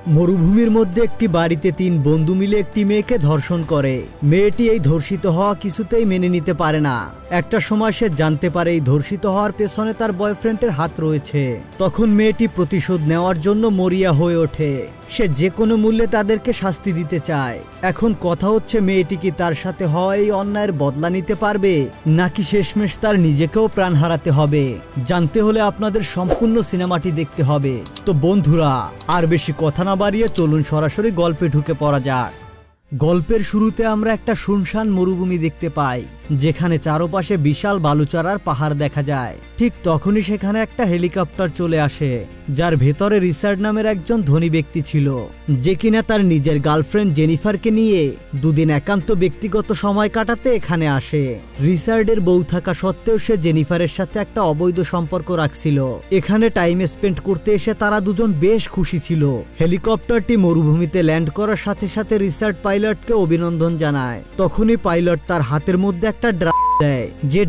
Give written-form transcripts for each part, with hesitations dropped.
মরুভূমির মধ্যে একটি বাড়িতে তিন বন্ধু মিলে একটি মেয়েকে ধর্ষণ করে। মেয়েটি এই ধর্ষিত হওয়া কিছুতেই মেনে নিতে পারে না। একটা সময় সে জানতে পারে এই ধর্ষিত হওয়ার পেছনে তার বয়ফ্রেন্ডের হাত রয়েছে। তখন মেয়েটি প্রতিশোধ নেওয়ার জন্য মরিয়া হয়ে ওঠে। সে যে কোনো মূল্যে তাদেরকে শাস্তি দিতে চায়। এখন কথা হচ্ছে, মেয়েটি কি তার সাথে হওয়া এই অন্যায়ের বদলা নিতে পারবে, নাকি শেষমেশ তার নিজেকেও প্রাণ হারাতে হবে? জানতে হলে আপনাদের সম্পূর্ণ সিনেমাটি দেখতে হবে। তো বন্ধুরা, আর বেশি কথা না বাড়িয়ে চলুন সরাসরি গল্পে ঢুকে পড়া যাক। গল্পের শুরুতে আমরা একটা শুনশান মরুভূমি দেখতে পাই, যেখানে চারপাশে বিশাল বালুচরার পাহাড় দেখা যায়। ঠিক তখনই সেখানে একটা হেলিকপ্টার চলে আসে, যার ভেতরে রিচার্ড নামের একজন ধনী ব্যক্তি ছিল, যে কিনা তার নিজের গার্লফ্রেন্ড জেনিফারকে নিয়ে দুদিন একান্ত ব্যক্তিগত সময় কাটাতে এখানে আসে। রিচার্ডের বউ থাকা সত্ত্বেও সে জেনিফারের সাথে একটা অবৈধ সম্পর্ক রাখছিল। এখানে টাইম স্পেন্ড করতে এসে তারা দুজন বেশ খুশি ছিল। হেলিকপ্টারটি মরুভূমিতে ল্যান্ড করার সাথে সাথে রিচার্ড পাইলটকে অভিনন্দন জানায়। তখনই পাইলট তার হাতের মধ্যে একটা ড্রাগ দেয়, যে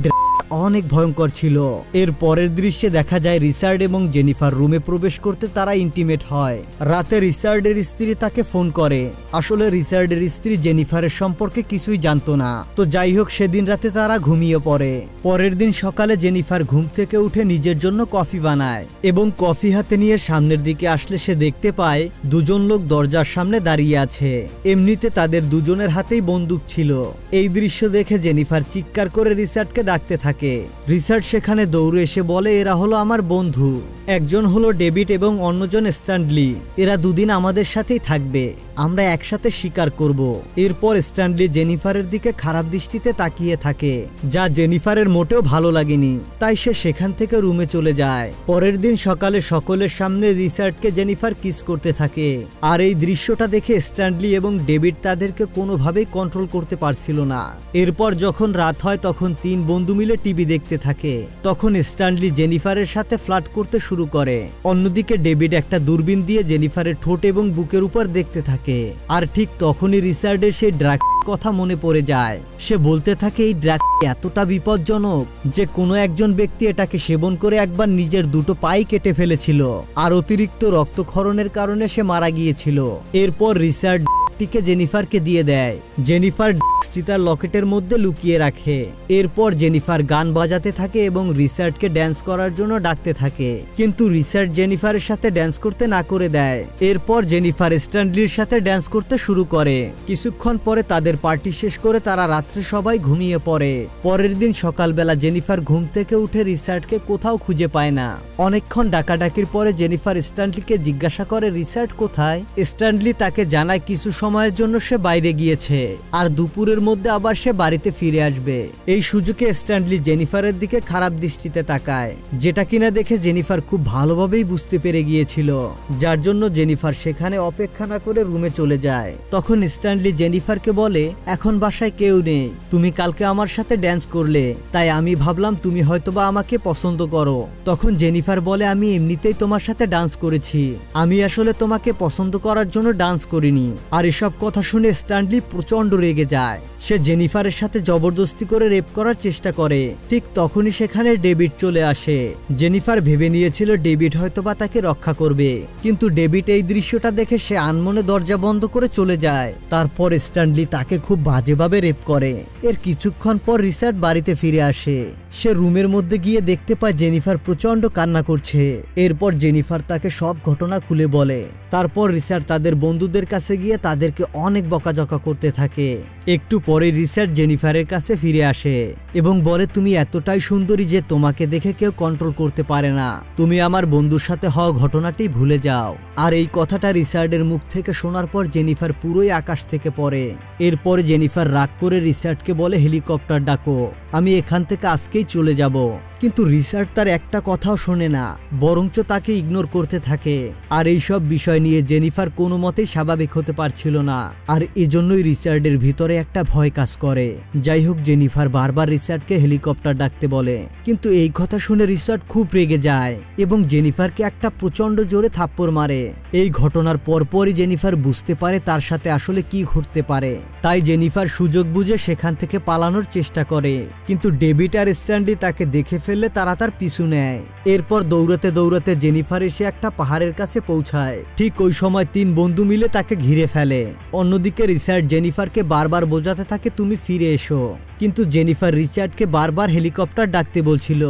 অনেক ভয়ঙ্কর ছিল। এর পরের দৃশ্যে দেখা যায় রিচার্ড এবং জেনিফার রুমে প্রবেশ করতে তারা ইন্টিমেট হয়। রাতে রিচার্ডের স্ত্রী তাকে ফোন করে। আসলে রিচার্ডের স্ত্রী জেনিফারের সম্পর্কে কিছুই জানতো না। তো যাই হোক, সেদিন রাতে তারা ঘুমিয়ে পড়ে। পরের দিন সকালে জেনিফার ঘুম থেকে উঠে নিজের জন্য কফি বানায় এবং কফি হাতে নিয়ে সামনের দিকে আসলে সে দেখতে পায় দুজন লোক দরজার সামনে দাঁড়িয়ে আছে। এমনিতে তাদের দুজনের হাতেই বন্দুক ছিল। এই দৃশ্য দেখে জেনিফার চিৎকার করে রিচার্ডকে ডাকতে থাকে। রিচার্ড সেখানে দৌড়ে এসে বলে, এরা হলো আমার বন্ধু। একজন হলো ডেভিড এবং অন্যজন স্ট্যানলি। এরা দুদিন আমাদের সাথেই থাকবে, আমরা একসাথে শিকার করব। এরপর স্ট্যানলি জেনিফারের দিকে খারাপ দৃষ্টিতে তাকিয়ে থাকে, যা জেনিফারের মোটেও ভালো লাগেনি। তাই সে সেখান থেকে রুমে চলে যায়। পরের দিন সকালে সকলের সামনে রিচার্ডকে জেনিফার কিস করতে থাকে। আর এই দৃশ্যটা দেখে স্ট্যানলি এবং ডেভিড তাদেরকে কোনোভাবেই কন্ট্রোল করতে পারছিল না। এরপর যখন রাত হয় তখন তিন বন্ধু মিলে টিভি দেখতে থাকে। তখন স্ট্যানলি জেনিফারের সাথে ফ্লার্ট করতে শুরু করে। অন্যদিকে ডেভিড একটা দূরবীন দিয়ে জেনিফারের ঠোঁট এবং বুকের উপর দেখতে থাকে। আর ঠিক তখনই রিচার্ডের সেই ড্রাগ কথা মনে পড়ে যায়। সে বলতে থাকে, এই ড্রাগ এতটা বিপজ্জনক যে কোনো একজন ব্যক্তি এটাকে সেবন করে একবার নিজের দুটো পাই কেটে ফেলেছিল, আর অতিরিক্ত রক্তক্ষরণের কারণে সে মারা গিয়েছিল। এরপর রিচার্ড টিকে জেনিফারকে দিয়ে দেয়। জেনিফার তার লকেটের মধ্যে লুকিয়ে রাখে। এরপর জেনিফার গান বাজাতে থাকে এবং রিচার্ডকে ড্যান্স করার জন্য ডাকতে থাকে, কিন্তু রিচার্ড জেনিফারের সাথে ড্যান্স করতে না করে দেয়। এরপর জেনিফার স্ট্যানলির সাথে ড্যান্স করতে শুরু করে। কিছুক্ষণ পরে তাদের পার্টি শেষ করে তারা রাত্রে সবাই ঘুমিয়ে পড়ে। পরের দিন সকালবেলা জেনিফার ঘুম থেকে উঠে রিচার্ডকে কোথাও খুঁজে পায় না। অনেকক্ষণ ডাকাডাকির পরে জেনিফার স্ট্যানলিকে জিজ্ঞাসা করে, রিচার্ড কোথায়? স্ট্যানলি তাকে জানায় কিছু সময়ের জন্য সে বাইরে গিয়েছে, আর দুপুরের মধ্যে আবার সে বাড়িতে ফিরে আসবে। এই সুযোগে স্ট্যানলি জেনিফারের দিকে খারাপ দৃষ্টিতে তাকায়, যেটা কিনা দেখে জেনিফার খুব ভালোভাবেই বুঝতে পেরে গিয়েছিল, যার জন্য জেনিফার সেখানে অপেক্ষা না করে রুমে চলে যায়। তখন স্ট্যানলি জেনিফারকে বলে, এখন বাসায় কেউ নেই, তুমি কালকে আমার সাথে ড্যান্স করলে, তাই আমি ভাবলাম তুমি হয়তোবা আমাকে পছন্দ করো। তখন জেনিফার বলে, আমি এমনিতেই তোমার সাথে ডান্স করেছি, আমি আসলে তোমাকে পছন্দ করার জন্য ডান্স করিনি। আর এসব কথা শুনে স্ট্যানলি প্রচন্ড রেগে যায়। সে জেনিফারের সাথে জবরদস্তি করে রেপ করার চেষ্টা করে। ঠিক তখনই সেখানে ডেভিড চলে আসে। জেনিফার ভেবে নিয়েছিল ডেভিড হয়তোবা তাকে রক্ষা করবে, কিন্তু ডেভিড এই দৃশ্যটা দেখে সে আনমনে দরজা বন্ধ করে চলে যায়। তারপর স্ট্যানলি তাকে খুব বাজেভাবে রেপ করে। এর কিছুক্ষণ পর রিচার্ড বাড়িতে ফিরে আসে। সে রুমের মধ্যে গিয়ে দেখতে পায় জেনিফার প্রচন্ড কান্না করছে। এরপর জেনিফার তাকে সব ঘটনা খুলে বলে। তারপর রিচার্ড তাদের বন্ধুদের কাছে গিয়ে তাদেরকে অনেক বকাঝকা করতে থাকে। একটু পরে রিচার্ড জেনিফারের কাছে ফিরে আসে এবং বলে, তুমি এতটাই সুন্দরী যে তোমাকে দেখে কেউ কন্ট্রোল করতে পারে না, তুমি আমার বন্ধুর সাথে হওয়া ঘটনাটি ভুলে যাও। আর এই কথাটা রিচার্ডের মুখ থেকে শোনার পর জেনিফার পুরোই আকাশ থেকে পড়ে। এরপরে জেনিফার রাগ করে রিচার্ডকে বলে, হেলিকপ্টার ডাকো, আমি এখান থেকে আজকেই চলে যাব। কিন্তু রিচার্ড তার একটা কথাও শোনে না, বরঞ্চ তাকে ইগনোর করতে থাকে। আর এইসব বিষয় নিয়ে জেনিফার কোনো মতেই স্বাভাবিক হতে পারছিল না, আর এজন্যই রিচার্ডের ভিতরে একটা ভয় কাজ করে। যাই হোক, জেনিফার বারবার রিচার্ডকে হেলিকপ্টার ডাকতে বলে, কিন্তু এই কথা শুনে রিচার্ড খুব রেগে যায় এবং জেনিফারকে একটা প্রচন্ড জোরে থাপ্পড় মারে। এই ঘটনার পরপরই জেনিফার বুঝতে পারে তার সাথে আসলে কি ঘটতে পারে। তাই জেনিফার সুযোগ বুঝে সেখান থেকে পালানোর চেষ্টা করে, কিন্তু ডেভিড আর স্ট্যানলি তাকে দেখে ফেললে তারা তার পিছু নেয়। এরপর দৌড়াতে দৌড়াতে জেনিফার এসে একটা পাহাড়ের কাছে পৌঁছায়। ঠিক ওই সময় তিন বন্ধু মিলে তাকে ঘিরে ফেলে। অন্যদিকে রিচার্ড জেনিফারকে বারবার বোঝাতে থাকে তুমি ফিরে এসো, কিন্তু জেনিফার রিচার্ডকে বারবার হেলিকপ্টার ডাকতে বলছিল।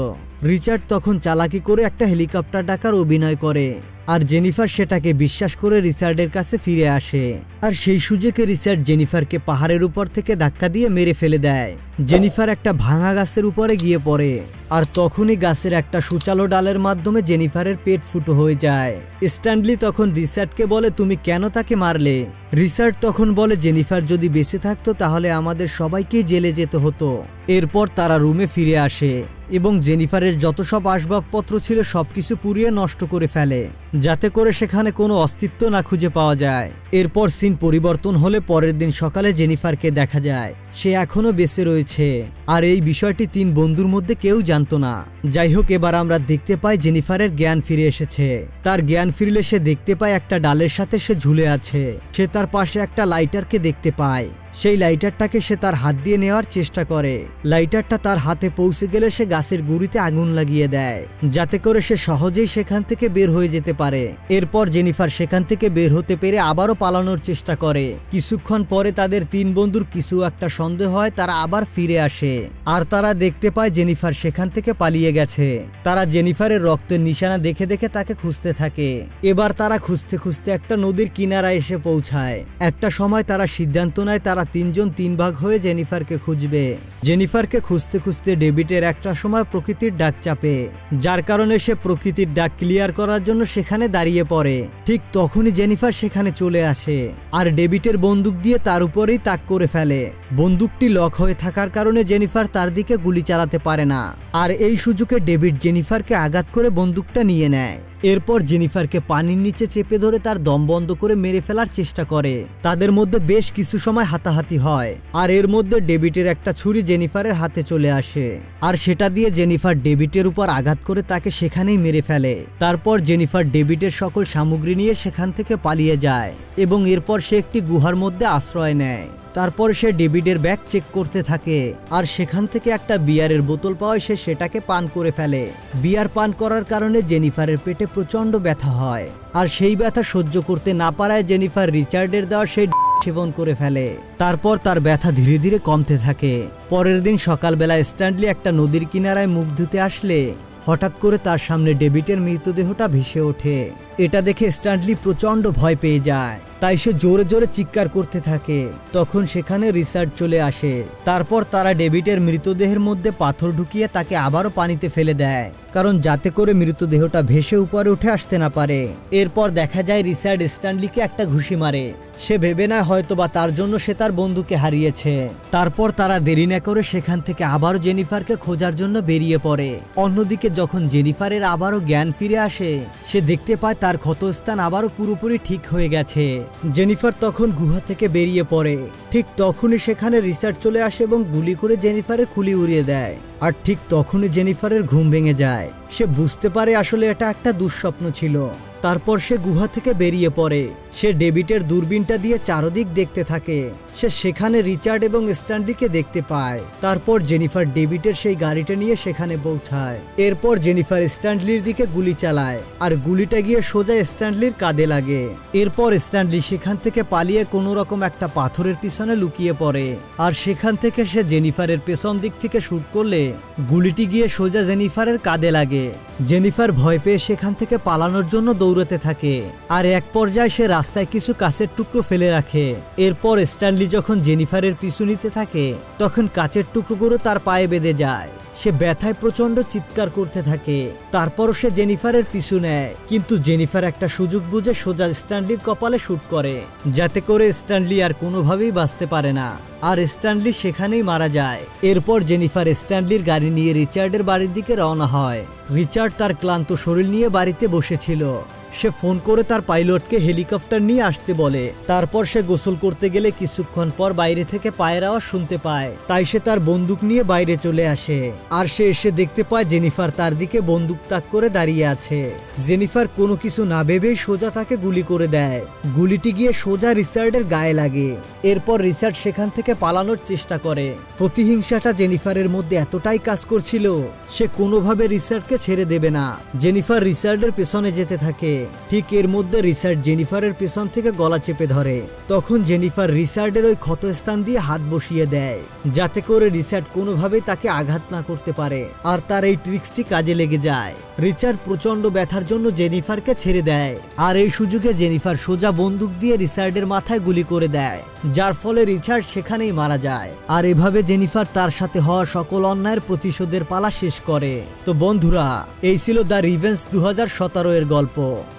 রিচার্ড তখন চালাকি করে একটা হেলিকপ্টার ডাকার অভিনয় করে, আর জেনিফার সেটাকে বিশ্বাস করে রিচার্ডের কাছে ফিরে আসে। আর সেই সুযোগে রিচার্ড জেনিফারকে পাহাড়ের উপর থেকে ধাক্কা দিয়ে মেরে ফেলে দেয়। জেনিফার একটা ভাঙা গাছের উপরে গিয়ে পড়ে, আর তখনই গাছের একটা সূচালো ডালের মাধ্যমে জেনিফারের পেট ফুটো হয়ে যায়। স্ট্যানলি তখন রিচার্ডকে বলে তুমি কেন তাকে মারলে? রিচার্ড তখন বলে জেনিফার যদি বেঁচে থাকতো তাহলে আমাদের সবাইকেই জেলে যেতে হতো। এরপর তারা রুমে ফিরে আসে এবং জেনিফারের যত সব আসবাবপত্র ছিল সবকিছু পুড়িয়ে নষ্ট করে ফেলে, যাতে করে সেখানে কোনো অস্তিত্ব না খুঁজে পাওয়া যায়। এরপর সিন পরিবর্তন হলে পরের দিন সকালে জেনিফারকে দেখা যায় সে এখনো বেঁচে রয়েছে, আর এই বিষয়টি তিন বন্ধুর মধ্যে কেউ জানতো না। যাই হোক, এবার আমরা দেখতে পাই জেনিফারের জ্ঞান ফিরে এসেছে। তার জ্ঞান ফিরলে সে দেখতে পায় একটা ডালের সাথে সে ঝুলে আছে। সে তার পাশে একটা লাইটারকে দেখতে পায়। সেই লাইটারটাকে সে তার হাত দিয়ে নেওয়ার চেষ্টা করে। লাইটারটা তার হাতে পৌঁছে গেলে সে গাছের গুঁড়িতে আগুন লাগিয়ে দেয়, যাতে করে সে সহজেই সেখান থেকে বের হয়ে যেতে পারে। এরপর জেনিফার সেখান থেকে বের হতে পেরে আবারও পালানোর চেষ্টা করে। কিছুক্ষণ পরে তাদের তিন বন্ধুর কিছু একটা সন্দেহ হয়, তারা আবার ফিরে আসে, আর তারা দেখতে পায় জেনিফার সেখান থেকে পালিয়ে গেছে। তারা জেনিফারের রক্তের নিশানা দেখে দেখে তাকে খুঁজতে থাকে। এবার তারা খুঁজতে খুঁজতে একটা নদীর কিনারায় এসে পৌঁছায়। একটা সময় তারা সিদ্ধান্ত নেয় তারা তিনজন তিন ভাগ হয়ে জেনিফারকে খুঁজবে। জেনিফারকে খুঁজতে খুঁজতে ডেভিডের একটা সময় প্রকৃতির ডাক চাপে, যার কারণে সে প্রকৃতির ডাক ক্লিয়ার করার জন্য সেখানে দাঁড়িয়ে পড়ে। ঠিক তখনই জেনিফার সেখানে চলে আসে, আর ডেভিডের বন্দুক দিয়ে তার উপরেই তাক করে ফেলে। বন্দুকটি লক হয়ে থাকার কারণে জেনিফার তার দিকে গুলি চালাতে পারে না, আর এই সুযোগে ডেভিড জেনিফারকে আঘাত করে বন্দুকটা নিয়ে নেয়। এরপর জেনিফারকে পানির নিচে চেপে ধরে তার দম বন্ধ করে মেরে ফেলার চেষ্টা করে। তাদের মধ্যে বেশ কিছু সময় হাতাহাতি হয়, আর এর মধ্যে ডেভিডের একটা ছুরি জেনিফারের হাতে চলে আসে, আর সেটা দিয়ে জেনিফার ডেভিডের উপর আঘাত করে তাকে সেখানেই মেরে ফেলে। তারপর জেনিফার ডেভিডের সকল সামগ্রী নিয়ে সেখান থেকে পালিয়ে যায় এবং এরপর সে একটি গুহার মধ্যে আশ্রয় নেয়। তারপর সে ডেভিডের ব্যাগ চেক করতে থাকে, আর সেখান থেকে একটা বিয়ারের বোতল পাওয়ায় সে সেটাকে পান করে ফেলে। বিয়ার পান করার কারণে জেনিফারের পেটে প্রচন্ড ব্যথা হয়, আর সেই ব্যথা সহ্য করতে না পারায় জেনিফার রিচার্ডের দেওয়া সেই সেবন করে ফেলে। তারপর তার ব্যথা ধীরে ধীরে কমতে থাকে। পরের দিন সকালবেলা স্ট্যানলি একটা নদীর কিনারায় মুখ ধুতে আসলে হঠাৎ করে তার সামনে ডেভিডের মৃতদেহটা ভেসে ওঠে। এটা দেখে স্ট্যানলি প্রচন্ড ভয় পেয়ে যায়, তাই সে জোরে জোরে চিৎকার করতে থাকে। তখন সেখানে রিচার্ড চলে আসে। তারপর তারা ডেভিডের মৃতদেহের মধ্যে পাথর ঢুকিয়ে তাকে আবারও পানিতে ফেলে দেয়, কারণ যাতে করে মৃতদেহটা ভেসে উপরে উঠে আসতে না পারে। এরপর দেখা যায় রিচার্ড স্ট্যানলিকে একটা ঘুষি মারে। সে ভেবে নেয় হয়তোবা তার জন্য সে তার বন্ধুকে হারিয়েছে। তারপর তারা দেরি না করে সেখান থেকে আবারও জেনিফারকে খোঁজার জন্য বেরিয়ে পড়ে। অন্যদিকে যখন জেনিফারের আবারও জ্ঞান ফিরে আসে, সে দেখতে পায় তার ক্ষতস্থান আবারও পুরোপুরি ঠিক হয়ে গেছে। জেনিফার তখন গুহা থেকে বেরিয়ে পড়ে। ঠিক তখনই সেখানে রিচার্ড চলে আসে এবং গুলি করে জেনিফারের খুলি উড়িয়ে দেয়। আর ঠিক তখনই জেনিফারের ঘুম ভেঙে যায়। সে বুঝতে পারে আসলে এটা একটা দুঃস্বপ্ন ছিল। তারপর সে গুহা থেকে বেরিয়ে পড়ে। সে ডেভিডের দূরবীনটা দিয়ে চারদিক দেখতে থাকে। সে সেখানে রিচার্ড এবং স্ট্যানলিকে দেখতে পায়। তারপর জেনিফার ডেভিডের সেই গাড়িটা নিয়ে সেখানে পৌঁছায়। এরপর জেনিফার স্ট্যানলির দিকে গুলি চালায়, আর গুলিটা গিয়ে সোজা স্ট্যানলির কাঁধে লাগে। এরপর স্ট্যানলি সেখান থেকে পালিয়ে কোনো রকম একটা পাথরের পিছনে লুকিয়ে পড়ে, আর সেখান থেকে সে জেনিফারের পেছন দিক থেকে শুট করলে গুলিটি গিয়ে সোজা জেনিফারের কাঁধে লাগে। জেনিফার ভয় পেয়ে সেখান থেকে পালানোর জন্য দৌড়াতে থাকে, আর এক পর্যায়ে সে রাস্তায় কিছু কাঁচের টুকরো ফেলে রাখে। এরপর স্ট্যানলি যখন জেনিফারের পিছু নিতে থাকে, তখন কাঁচের টুকরোগুলো তার পায়ে বেঁধে যায়। সে ব্যথায় প্রচন্ড চিৎকার করতে থাকে। তারপরও সে জেনিফারের পিছু নেয়, কিন্তু জেনিফার একটা সুযোগ বুঝে সোজা স্ট্যানলির কপালে শুট করে, যাতে করে স্ট্যানলি আর কোনোভাবেই বাঁচতে পারে না, আর স্ট্যানলি সেখানেই মারা যায়। এরপর জেনিফার স্ট্যানলির গাড়ি নিয়ে রিচার্ডের বাড়ির দিকে রওনা হয়। রিচার্ড তার ক্লান্ত শরীর নিয়ে বাড়িতে বসেছিল। সে ফোন করে তার পাইলটকে হেলিকপ্টার নিয়ে আসতে বলে। তারপর সে গোসল করতে গেলে কিছুক্ষণ পর বাইরে থেকে পায়ের আওয়াজ শুনতে পায়। তাই সে তার বন্দুক নিয়ে বাইরে চলে আসে আর সে এসে দেখতে পায় জেনিফার তার দিকে বন্দুক তাক করে দাঁড়িয়ে আছে। জেনিফার কোনো কিছু না ভেবেই সোজা তাকে গুলি করে দেয়। গুলিটি গিয়ে সোজা রিচার্ডের গায়ে লাগে। এরপর রিচার্ড সেখান থেকে পালানোর চেষ্টা করে। প্রতিহিংসাটা জেনিফারের মধ্যে এতটাই কাজ করছিল সে কোনোভাবে রিচার্ডকে ছেড়ে দেবে না। জেনিফার রিচার্ডের পেছনে যেতে থাকে। ঠিক এর মধ্যে রিচার্ড জেনিফারের পেছন থেকে গলা চেপে ধরে। তখন জেনিফার রিচার্ডের ওই ক্ষতস্থান দিয়ে হাত বসিয়ে দেয় যাতে করে রিচার্ড কোনোভাবেই তাকে আঘাত না করতে পারে। আর তার এই ট্রিক্সটি কাজে লেগে যায়। রিচার্ড প্রচন্ড ব্যথার জন্য জেনিফারকে ছেড়ে দেয় আর এই সুযোগে জেনিফার সোজা বন্দুক দিয়ে রিচার্ডের মাথায় গুলি করে দেয়, যার ফলে রিচার্ড সেখানেই মারা যায়। আর এভাবে জেনিফার তার সাথে হওয়া সকল অন্যায়ের প্রতিশোধের পালা শেষ করে। তো বন্ধুরা, এই ছিল দ্য রিভেঞ্জ 2017 এর গল্প।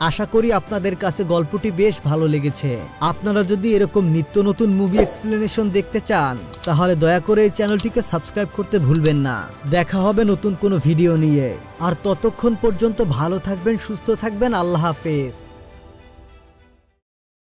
আশা করি আপনাদের কাছে গল্পটি বেশ ভালো লেগেছে। আপনারা যদি এরকম নিত্য নতুন মুভি এক্সপ্লেনেশন দেখতে চান তাহলে দয়া করে এই চ্যানেলটিকে সাবস্ক্রাইব করতে ভুলবেন না। দেখা হবে নতুন কোনো ভিডিও নিয়ে। আর ততক্ষণ পর্যন্ত ভালো থাকবেন, সুস্থ থাকবেন। আল্লাহ হাফেজ।